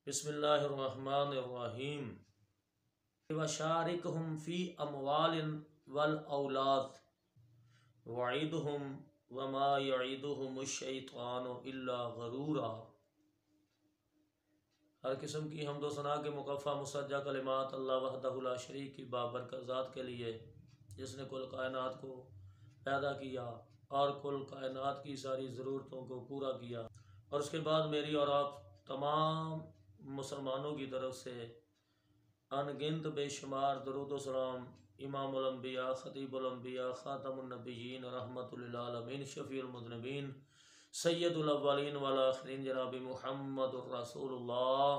बिस्मिल्लाहिर्रहमानिर्रहीम वशारिकहुम फ़ी अमवालिन वल औलाद वईदहुम वमा यईदुहुमुश्शैतानु इल्ला गरूरा। हर किस्म की हम्द व सना के मुकफ़ा मुसज्जा कलिमात अल्लाह वहदहु ला शरीक की बाबरकत ज़ात के लिए, जिसने कुल कायनात को पैदा किया और कुल कायनात की सारी ज़रूरतों को पूरा किया। और उसके बाद मेरी और आप तमाम मुसलमानों की तरफ से अनगिनत बेशुमार दरूद व सलाम इमामुल अंबिया खतीबुल अंबिया खातमुन नबिय्यीन रहमतुल लिल आलमीन शफीउल मुज़निबीन सय्यदुल अव्वलीन वल आखिरीन जनाब मुहम्मदुर रसूलुल्लाह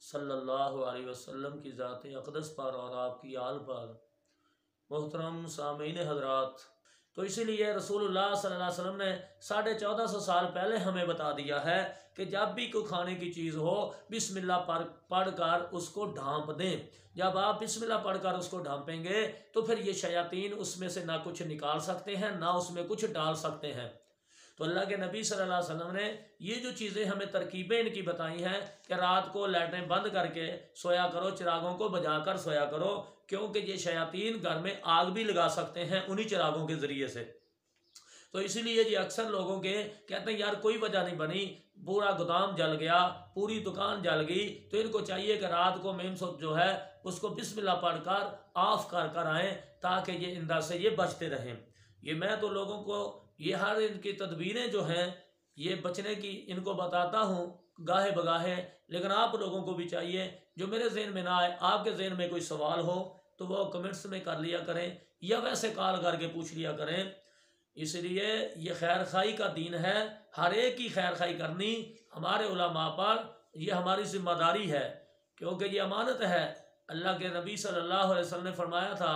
सल्लल्लाहु अलैहि वसल्लम की ज़ात अक़दस पर और आपकी आल पर। मोहतरम सामीन हज़रात, तो इसीलिए रसूलुल्लाह सल्लल्लाहु अलैहि वसल्लम ने 1450 साल पहले हमें बता दिया है कि जब भी कोई खाने की चीज़ हो बिस्मिल्लाह पढ़ कर उसको ढांप दें। जब आप बिस्मिल्लाह पढ़ कर उसको ढांपेंगे तो फिर ये शयातीन उसमें से ना कुछ निकाल सकते हैं ना उसमें कुछ डाल सकते हैं। तो अल्लाह के नबी सल्लल्लाहु अलैहि वसल्लम ने ये जो चीज़ें हमें तरकीबें इनकी बताई हैं कि रात को लाइटें बंद करके सोया करो, चिरागों को बजा कर सोया करो, क्योंकि ये शयातीन घर में आग भी लगा सकते हैं उन्हीं चिरागों के ज़रिए से। तो इसीलिए ये अक्सर लोगों के कहते हैं यार कोई वजह नहीं बनी, पूरा गोदाम जल गया, पूरी दुकान जल गई, तो इनको चाहिए कि रात को मेम जो है उसको बिस्मिल्लाह पढ़कर ऑफ कर कर आएँ ताकि ये इंदा से ये बचते रहें। ये मैं तो लोगों को ये हर इनकी तदबीरें जो हैं ये बचने की इनको बताता हूँ गाहे बगाहे, लेकिन आप लोगों को भी चाहिए जो मेरे ज़हन में ना आए, आपके ज़हन में कोई सवाल हो तो वो कमेंट्स में कर लिया करें या वैसे कॉल करके पूछ लिया करें। इसलिए ये खैर खाई का दीन है, हर एक की खैर खाई करनी हमारे उलमा पर यह हमारी जिम्मेदारी है, क्योंकि ये अमानत है। अल्लाह के नबी सल्लल्लाहु अलैहि वसल्लम ने फरमाया था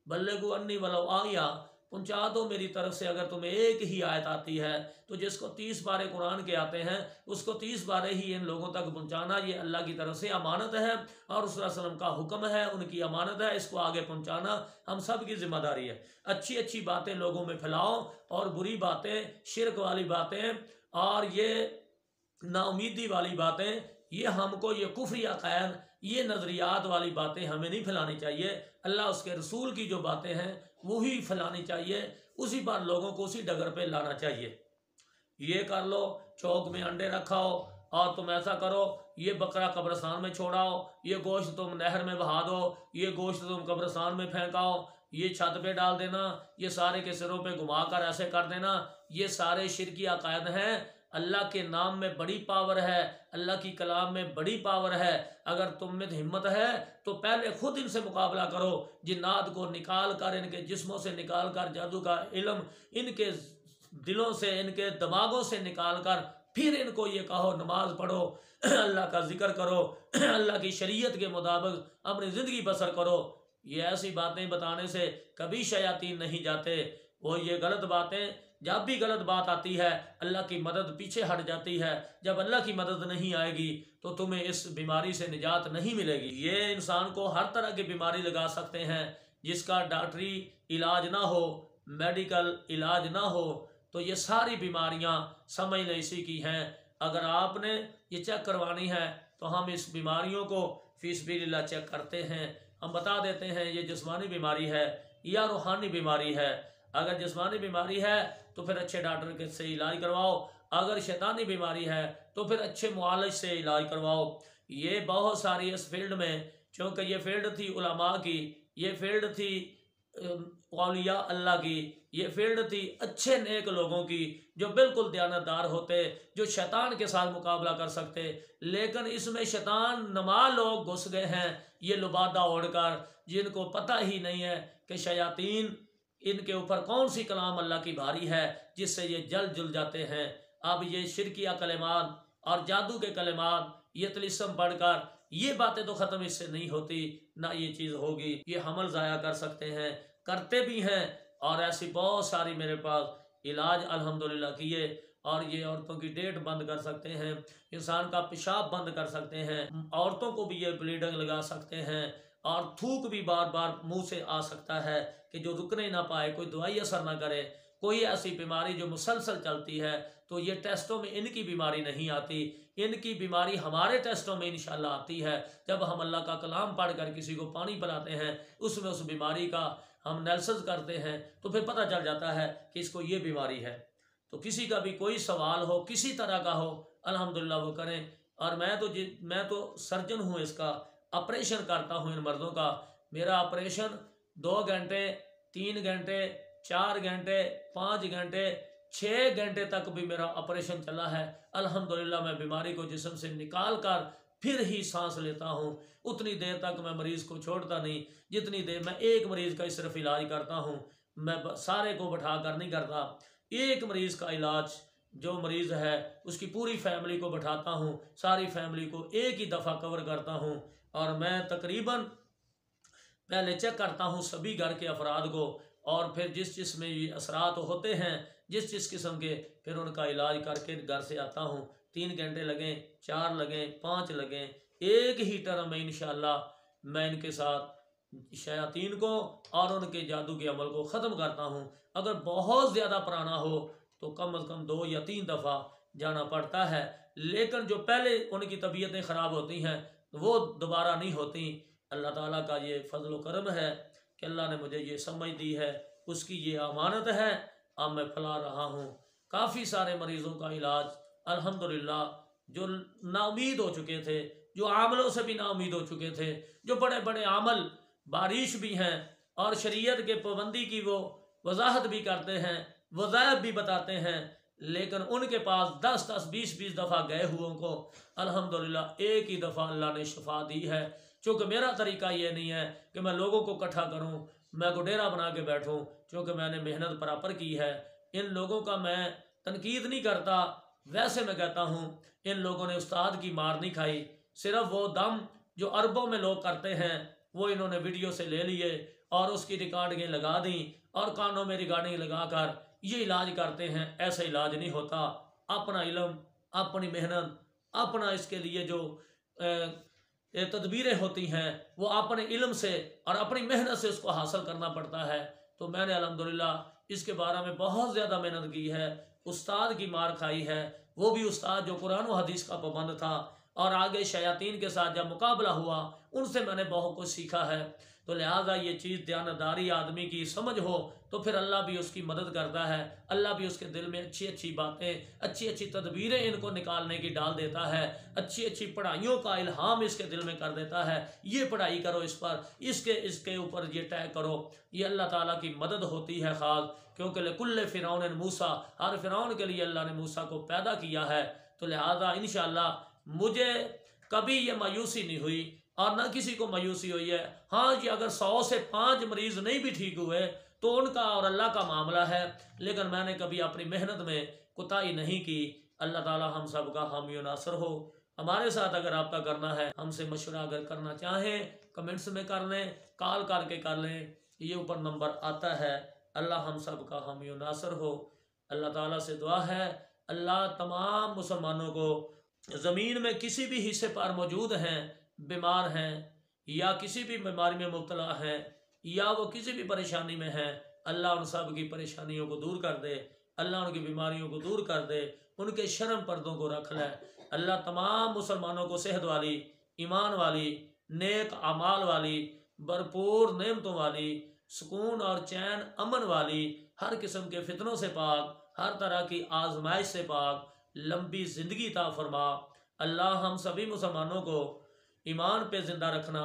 बल्लिगु अन्नी वलौ आया, पहुँचा दो मेरी तरफ से अगर तुम्हें एक ही आयत आती है। तो जिसको 30 बारे कुरान के आते हैं उसको 30 बारे ही इन लोगों तक पहुँचाना ये अल्लाह की तरफ से अमानत है और रसूल सल्लल्लाहु अलैहि वसल्लम का हुक्म है, उनकी अमानत है, इसको आगे पहुँचाना हम सब की जिम्मेदारी है। अच्छी अच्छी बातें लोगों में फैलाओ और बुरी बातें, शिरक वाली बातें और ये नाउमीदी वाली बातें, ये हमको ये कुफ्री अक़ायद, ये नज़रियात वाली बातें हमें नहीं फैलानी चाहिए। अल्लाह उसके रसूल की जो बातें हैं वही फैलानी चाहिए, उसी पर लोगों को उसी डगर पे लाना चाहिए। ये कर लो, चौक में अंडे रखाओ और तुम ऐसा करो, ये बकरा कब्रिस्तान में छोड़ाओ, ये गोश्त तुम नहर में बहा दो, ये गोश्त तुम कब्रिस्तान में फेंकाओ, ये छत पे डाल देना, ये सारे के सिरों पे घुमा कर ऐसे कर देना, ये सारे शिरकी अकायद हैं। अल्लाह के नाम में बड़ी पावर है, अल्लाह की कलाम में बड़ी पावर है। अगर तुम में हिम्मत है तो पहले खुद इनसे मुकाबला करो, जिन्नात को निकाल कर, इनके जिस्मों से निकाल कर, जादू का इल्म इनके दिलों से, इनके दिमागों से निकाल कर फिर इनको ये कहो नमाज पढ़ो, अल्लाह का जिक्र करो, अल्लाह की शरीयत के मुताबिक अपनी ज़िंदगी बसर करो। ये ऐसी बातें बताने से कभी शयातीन नहीं जाते। वो ये गलत बातें, जब भी गलत बात आती है अल्लाह की मदद पीछे हट जाती है। जब अल्लाह की मदद नहीं आएगी तो तुम्हें इस बीमारी से निजात नहीं मिलेगी। ये इंसान को हर तरह की बीमारी लगा सकते हैं, जिसका डॉक्टरी इलाज ना हो, मेडिकल इलाज ना हो, तो ये सारी बीमारियां समझ लें इसी की हैं। अगर आपने ये चेक करवानी है तो हम इस बीमारियों को फीसबिल्लाह चेक करते हैं, हम बता देते हैं ये जिस्मानी बीमारी है या रूहानी बीमारी है। अगर जिस्मानी बीमारी है तो फिर अच्छे डॉक्टर के से इलाज करवाओ, अगर शैतानी बीमारी है तो फिर अच्छे मुआलिज से इलाज करवाओ। ये बहुत सारी इस फील्ड में, क्योंकि ये फील्ड थी उलमा की, ये फील्ड थी औलिया अल्लाह की, ये फील्ड थी अच्छे नेक लोगों की जो बिल्कुल दयानतदार होते, जो शैतान के साथ मुकाबला कर सकते। लेकिन इसमें शैतान नमा लोग घुस गए हैं, ये लुबादा ओढ़कर, जिनको पता ही नहीं है कि शयातीन इनके ऊपर कौन सी कलाम अल्लाह की भारी है जिससे ये जल जुल जाते हैं। अब ये शिरकिया कलेमात और जादू के कलेमात, ये तिलिस्म पढ़कर ये बातें तो ख़त्म इससे नहीं होती, ना ये चीज़ होगी। ये हमल ज़ाया कर सकते हैं, करते भी हैं, और ऐसी बहुत सारी मेरे पास इलाज अल्हम्दुलिल्लाह किए। और ये औरतों की डेट बंद कर सकते हैं, इंसान का पेशाब बंद कर सकते हैं, औरतों को भी ये ब्लीडिंग लगा सकते हैं, और थूक भी बार बार मुंह से आ सकता है कि जो रुकने ना पाए, कोई दवाई असर ना करे। कोई ऐसी बीमारी जो मुसलसल चलती है तो ये टेस्टों में इनकी बीमारी नहीं आती, इनकी बीमारी हमारे टेस्टों में इंशाल्लाह आती है। जब हम अल्लाह का कलाम पढ़कर किसी को पानी पिलाते हैं, उसमें उस बीमारी का हम एनालिसिस करते हैं, तो फिर पता चल जाता है कि इसको ये बीमारी है। तो किसी का भी कोई सवाल हो, किसी तरह का हो, अल्हम्दुलिल्लाह वो करें। और मैं तो सर्जन हूँ, इसका ऑपरेशन करता हूँ इन मर्दों का। मेरा ऑपरेशन 2 घंटे, 3 घंटे, 4 घंटे, 5 घंटे, 6 घंटे तक भी मेरा ऑपरेशन चला है। अल्हम्दुलिल्लाह मैं बीमारी को जिस्म से निकाल कर फिर ही सांस लेता हूँ। उतनी देर तक मैं मरीज़ को छोड़ता नहीं जितनी देर मैं एक मरीज़ का सिर्फ इलाज करता हूँ। मैं सारे को बैठा कर नहीं करता। एक मरीज़ का इलाज, जो मरीज़ है उसकी पूरी फैमिली को बैठाता हूँ, सारी फैमिली को एक ही दफ़ा कवर करता हूँ। और मैं तकरीबन पहले चेक करता हूँ सभी घर के अफराद को, और फिर जिस में ये असरात होते हैं, जिस किस्म के, फिर उनका इलाज करके घर से आता हूँ। 3 घंटे लगें, 4 लगें, 5 लगें, एक ही टर्म में इंशाअल्लाह मैं इनके साथ शयातीन को और उनके जादू के अमल को ख़त्म करता हूँ। अगर बहुत ज़्यादा पुराना हो तो कम अज़ कम 2 या 3 दफ़ा जाना पड़ता है, लेकिन जो पहले उनकी तबीयतें ख़राब होती हैं वो दोबारा नहीं होती। अल्लाह ताला का ये फजल करम है कि अल्लाह ने मुझे ये समझ दी है, उसकी ये अमानत है, अब मैं फैला रहा हूँ। काफ़ी सारे मरीज़ों का इलाज अल्हम्दुलिल्लाह, जो नाउमीद हो चुके थे, जो आमलों से भी नाउमीद हो चुके थे, जो बड़े बड़े आमल बारिश भी हैं और शरीयत के पाबंदी की वो वजाहत भी करते हैं, वज़ाइफ भी बताते हैं, लेकिन उनके पास 10-10, 20-20 दफ़ा गए हुओं को अल्हम्दुलिल्लाह एक ही दफ़ा अल्लाह ने शफा दी है। क्योंकि मेरा तरीका ये नहीं है कि मैं लोगों को इकट्ठा करूं, मैं को डेरा बना के बैठूं, क्योंकि मैंने मेहनत बराबर की है। इन लोगों का मैं तनकीद नहीं करता, वैसे मैं कहता हूं इन लोगों ने उस्ताद की मार नहीं खाई। सिर्फ वो दम जो अरबों में लोग करते हैं वो इन्होंने वीडियो से ले लिए और उसकी रिकॉर्डिंगें लगा दी और कानों में रिकॉर्डिंग लगा कर ये इलाज करते हैं। ऐसा इलाज नहीं होता। अपना इल्म, अपनी मेहनत, अपना इसके लिए जो तदबीरें होती हैं वो अपने इल्म से और अपनी मेहनत से उसको हासिल करना पड़ता है। तो मैंने अल्हम्दुलिल्लाह इसके बारे में बहुत ज़्यादा मेहनत की है, उस्ताद की मार खाई है, वो भी उस्ताद जो कुरान और हदीस का पाबंद था, और आगे शयातीन के साथ जब मुकाबला हुआ उनसे मैंने बहुत कुछ सीखा है। तो लिहाजा ये चीज़ दयानतदारी आदमी की समझ हो तो फिर अल्लाह भी उसकी मदद करता है। अल्लाह भी उसके दिल में अच्छी अच्छी बातें, अच्छी अच्छी तदबीरें इनको निकालने की डाल देता है, अच्छी अच्छी पढ़ाइयों का इल्हाम इसके दिल में कर देता है। ये पढ़ाई करो, इस पर इसके ऊपर ये तय करो। ये अल्लाह ताला की मदद होती है ख़ास, क्योंकि लकुल्ले फ़िरौन मूसा, हर फ़िरौन के लिए अल्लाह ने मूसा को पैदा किया है। तो लिहाजा इंशाअल्लाह मुझे कभी ये मायूसी नहीं हुई और ना किसी को मायूसी हुई है। हाँ जी, अगर 100 से 5 मरीज़ नहीं भी ठीक हुए तो उनका और अल्लाह का मामला है, लेकिन मैंने कभी अपनी मेहनत में कोताही नहीं की। अल्लाह ताला हम सब का हामी और नासर हो। हमारे साथ अगर आपका करना है, हमसे मशवरा अगर करना चाहें कमेंट्स में कर लें, कॉल करके कर लें, ये ऊपर नंबर आता है। अल्लाह हम सब का हामी और नासर हो। अल्लाह ताला से दुआ है अल्लाह तमाम मुसलमानों को ज़मीन में किसी भी हिस्से पर मौजूद हैं, बीमार हैं या किसी भी बीमारी में मुब्तला हैं या वो किसी भी परेशानी में हैं, अल्लाह उन सब की परेशानियों को दूर कर दे, अल्लाह उनकी बीमारियों को दूर कर दे, उनके शर्म पर्दों को रख ले। अल्लाह तमाम मुसलमानों को सेहत वाली, ईमान वाली, नेक अमाल वाली, भरपूर नेमतों वाली, सुकून और चैन अमन वाली, हर किस्म के फितनों से पाक, हर तरह की आजमाइश से पाक लंबी ज़िंदगी ता फरमा। अल्लाह हम सभी मुसलमानों को ईमान पे ज़िंदा रखना,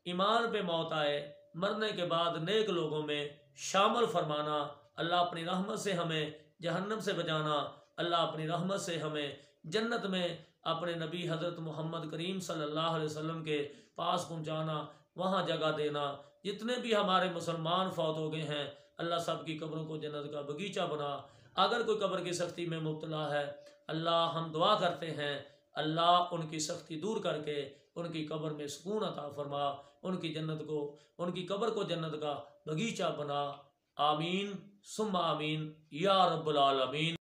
ईमान पे मौत आए, मरने के बाद नेक लोगों में शामिल फरमाना। अल्लाह अपनी रहमत से हमें जहन्नम से बचाना। अल्लाह अपनी रहमत से हमें जन्नत में अपने नबी हज़रत मोहम्मद करीम सल्लल्लाहु अलैहि वसल्लम के पास पहुँचाना, वहाँ जगह देना। जितने भी हमारे मुसलमान फौत हो गए हैं, अल्लाह सब की कब्रों को जन्नत का बगीचा बना। अगर कोई कब्र की सख्ती में मुब्तला है, अल्लाह हम दुआ करते हैं अल्लाह उनकी सख्ती दूर करके उनकी कब्र में सुकून अता फरमा, उनकी जन्नत को, उनकी कब्र को जन्नत का बगीचा बना। आमीन सुम्मा आमीन या रब्बुल आलमीन।